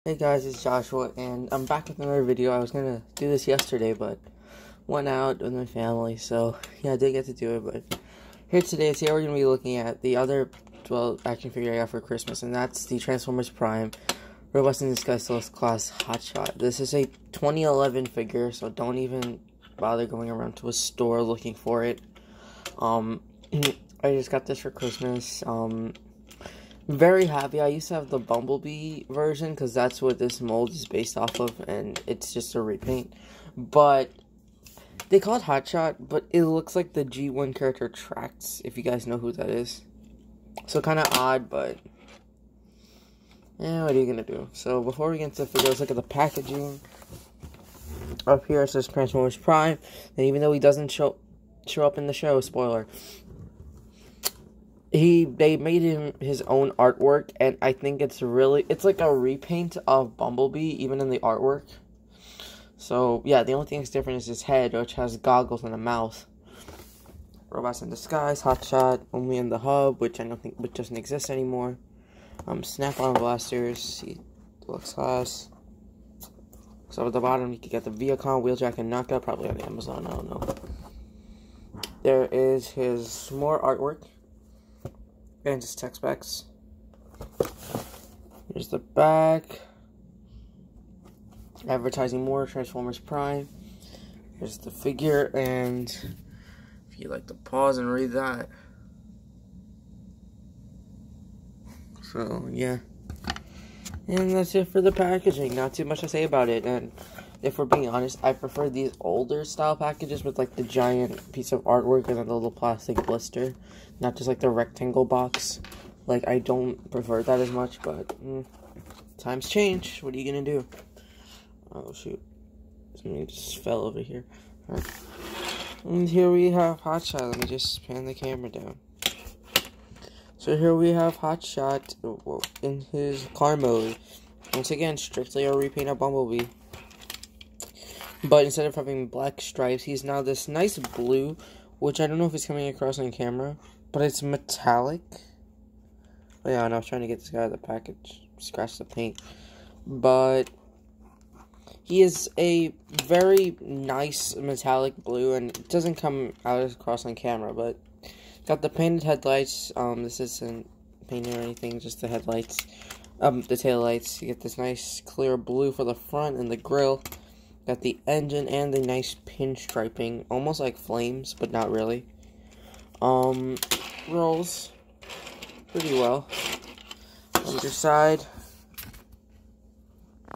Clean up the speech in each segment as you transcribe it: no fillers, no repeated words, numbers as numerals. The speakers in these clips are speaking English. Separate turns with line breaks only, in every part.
Hey guys, it's Joshua, and I'm back with another video. I was gonna do this yesterday, but went out with my family, so yeah, I did get to do it. But here today, today we're gonna be looking at the other, action figure I got for Christmas, and that's the Transformers Prime Robust in Disguise Class Hotshot. This is a 2011 figure, so don't even bother going around to a store looking for it. I just got this for Christmas. Very happy. I used to have the Bumblebee version because that's what this mold is based off of, and it's just a repaint. But they call it Hotshot, but it looks like the G1 character Tracks, if you guys know who that is. So kind of odd, but yeah, what are you gonna do? So before we get into the figure, let's look at the packaging. Up here it says Transformers Prime, and even though he doesn't show up in the show, spoiler. They made him his own artwork, and I think it's like a repaint of Bumblebee, even in the artwork. So, yeah, the only thing that's different is his head, which has goggles and a mouth. Robots in Disguise, Hotshot, only in the hub, which doesn't exist anymore. Snap-on blasters, deluxe class. So at the bottom, you can get the Viacom, Wheeljack, and Knockout, probably on Amazon, I don't know. There is his more artwork. And just tech specs. Here's the back. Advertising more Transformers Prime. Here's the figure, and if you'd like to pause and read that. So, yeah. And that's it for the packaging. Not too much to say about it. And if we're being honest, I prefer these older style packages with like the giant piece of artwork and then the little plastic blister. Not just like the rectangle box. Like, I don't prefer that as much, but times change. What are you gonna do? Oh shoot. Something just fell over here. Right. And here we have Hotshot. Let me just pan the camera down. So here we have Hotshot in his car mode. Once again, strictly a repaint of Bumblebee. But instead of having black stripes, he's now this nice blue, which I don't know if it's coming across on camera, but it's metallic. Oh yeah, and I was trying to get this guy out of the package, scratch the paint. But he is a very nice metallic blue, and it doesn't come out across on camera, but got the painted headlights. This isn't painted or anything, just the headlights. The tail lights. You get this nice clear blue for the front and the grille. Got the engine and the nice pinstriping, almost like flames, but not really. Rolls pretty well. Underside,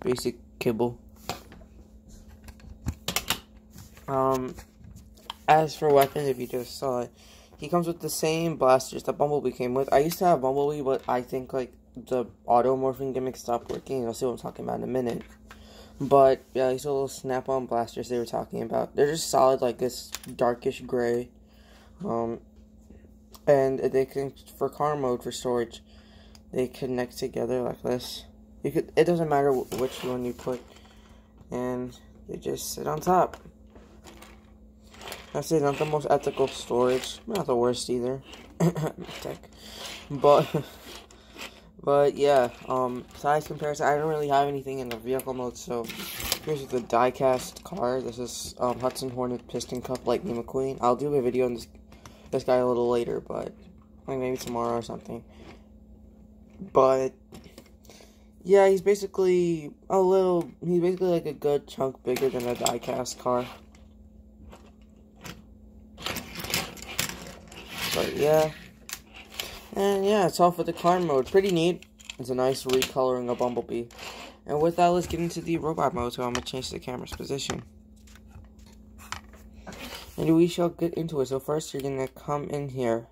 basic kibble. As for weapons, if you just saw it, he comes with the same blasters that Bumblebee came with. I used to have Bumblebee, but I think like the auto morphing gimmick stopped working. You'll see what I'm talking about in a minute. But yeah, these little snap-on blasters they were talking about. They're just solid, like this darkish gray. And they can, for car mode, for storage, they connect together like this. It doesn't matter which one you put, and they just sit on top. That's it. Not the most ethical storage, not the worst either. Tech, but yeah. Size comparison. I don't really have anything in the vehicle mode, so here's the die-cast car. This is Hudson Hornet piston cup Lightning McQueen. I'll do a video on this guy a little later, but like maybe tomorrow or something. But yeah, he's basically like a good chunk bigger than a die-cast car. But yeah. And yeah, it's all for the car mode. Pretty neat. It's a nice recoloring of Bumblebee. And with that, let's get into the robot mode. So I'm going to change the camera's position. And we shall get into it. So first, you're going to come in here.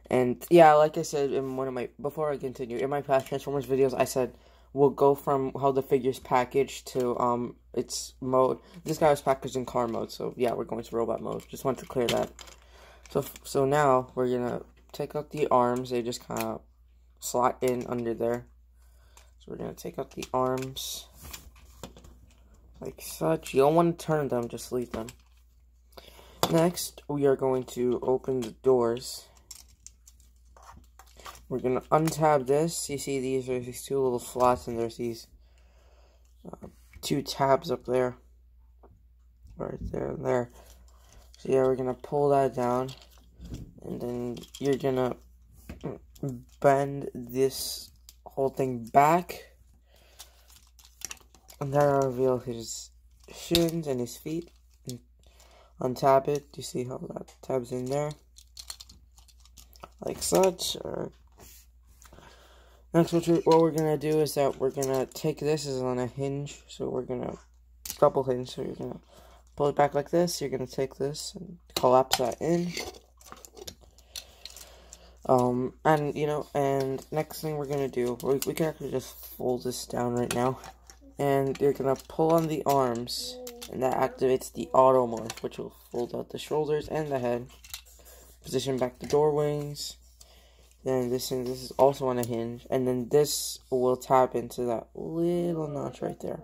And yeah, like I said in before I continue, in my past Transformers videos, I said we'll go from how the figure's packaged to its mode. This guy was packaged in car mode, so yeah, we're going to robot mode. Just wanted to clear that. So now we're going to take out the arms. They just kind of slot in under there. So we're going to take out the arms like such. You don't want to turn them, just leave them. Next, we are going to open the doors. We're going to untab this. You see these two little slots, and there's these 2 tabs up there. Right there and there. So yeah, we're gonna pull that down, and then you're gonna bend this whole thing back, and that'll reveal his shins and his feet. And untap it. You see how that tabs in there, like such. Or next, what we're gonna do is that we're gonna take this as on a hinge. So we're gonna double hinge. So you're gonna pull it back like this. You're gonna take this and collapse that in. And you know, and next thing we're gonna do, we can actually just fold this down right now, and you're gonna pull on the arms, and that activates the auto morph, which will fold out the shoulders and the head. Position back the door wings. Then this is also on a hinge, and then this will tap into that little notch right there,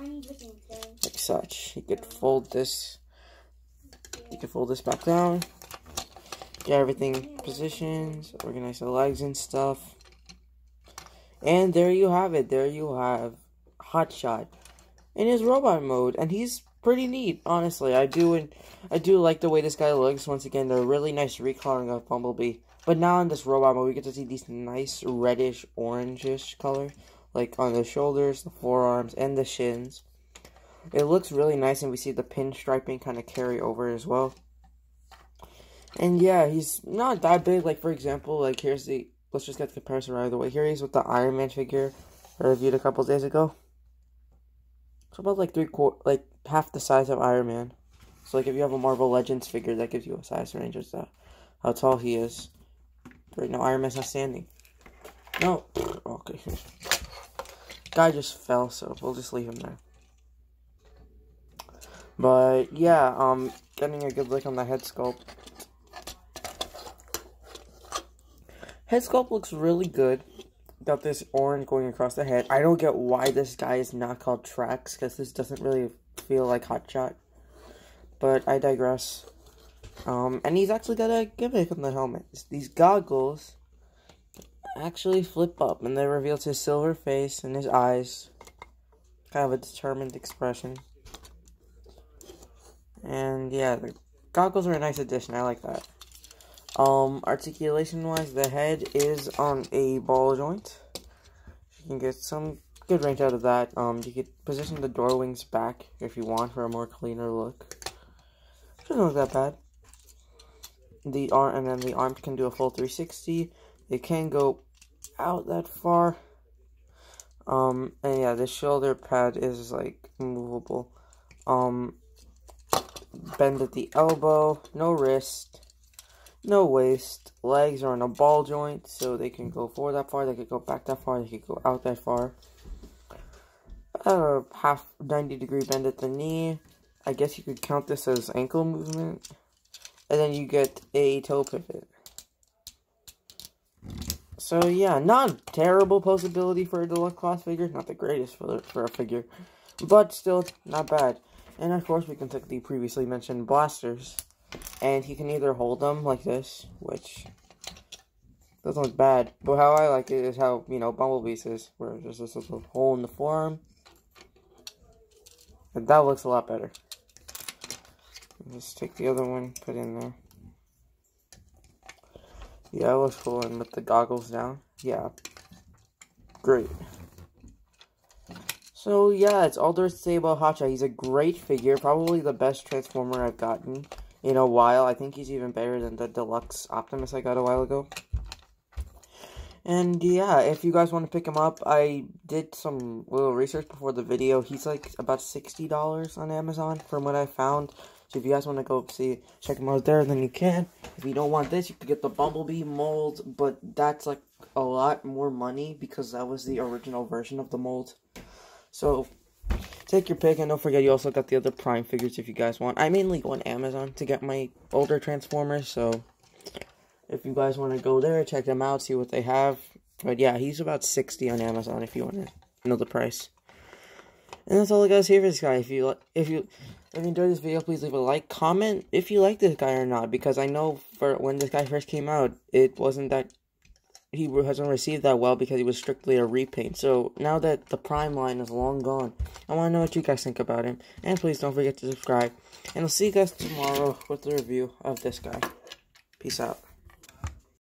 like such. You could fold this. You can fold this back down. Get everything positioned, organize the legs and stuff. And there you have it. There you have Hotshot in his robot mode, and he's pretty neat, honestly. I do like the way this guy looks. Once again, they're really nice recoloring of Bumblebee. But now in this robot mode, we get to see these nice reddish, orangish color, like on the shoulders, the forearms, and the shins. It looks really nice, and we see the pinstriping kind of carry over as well. And yeah, he's not that big. Like, for example, like, here's the, let's just get the comparison right away. Here he is with the Iron Man figure I reviewed a couple days ago. It's about like half the size of Iron Man. So like if you have a Marvel Legends figure, that gives you a size range of that, how tall he is. Right now, Iron Man's not standing. No, okay. Guy just fell, so we'll just leave him there. But yeah, getting a good look on the head sculpt. Head sculpt looks really good. Got this orange going across the head. I don't get why this guy is not called Trax, because this doesn't really feel like Hotshot. But I digress. And he's actually got a gimmick on the helmet. These goggles actually flip up, and they reveal his silver face and his eyes. Kind of a determined expression. And yeah, the goggles are a nice addition. I like that. Articulation-wise, the head is on a ball joint. You can get some good range out of that. You could position the door wings back if you want for a more cleaner look. Doesn't look that bad. The arm, and then the arm can do a full 360. It can go out that far. And yeah, the shoulder pad is like movable. Bend at the elbow, no wrist. No waist. Legs are on a ball joint, so they can go forward that far, they could go back that far, they could go out that far. Half 90-degree bend at the knee. I guess you could count this as ankle movement. And then you get a toe pivot. So yeah, not a terrible posability for a deluxe class figure. Not the greatest for a figure, but still not bad. And of course, we can take the previously mentioned blasters. And he can either hold them like this, which doesn't look bad. But how I like it is how, you know, Bumblebee's is, where there's this little hole in the forearm. And that looks a lot better. Let's take the other one, put it in there. Yeah, it looks cool. And with the goggles down, yeah, great. So yeah, it's all there is to say about Hotshot. He's a great figure, probably the best Transformer I've gotten in a while. I think he's even better than the Deluxe Optimus I got a while ago. And yeah, if you guys want to pick him up, I did some little research before the video. He's like about $60 on Amazon from what I found. So if you guys want to go check him out there, then you can. If you don't want this, you could get the Bumblebee mold, but that's like a lot more money because that was the original version of the mold. So take your pick, and don't forget you also got the other Prime figures if you guys want. I mainly go on Amazon to get my older Transformers, so if you guys want to go there, check them out, see what they have. But yeah, he's about $60 on Amazon if you want to know the price. And that's all I got to say for this guy. If you enjoyed this video, please leave a like, comment if you like this guy or not, because I know for when this guy first came out, it wasn't that he hasn't received that well because he was strictly a repaint. So now that the Prime line is long gone, I want to know what you guys think about him. And please don't forget to subscribe. And I'll see you guys tomorrow with the review of this guy. Peace out.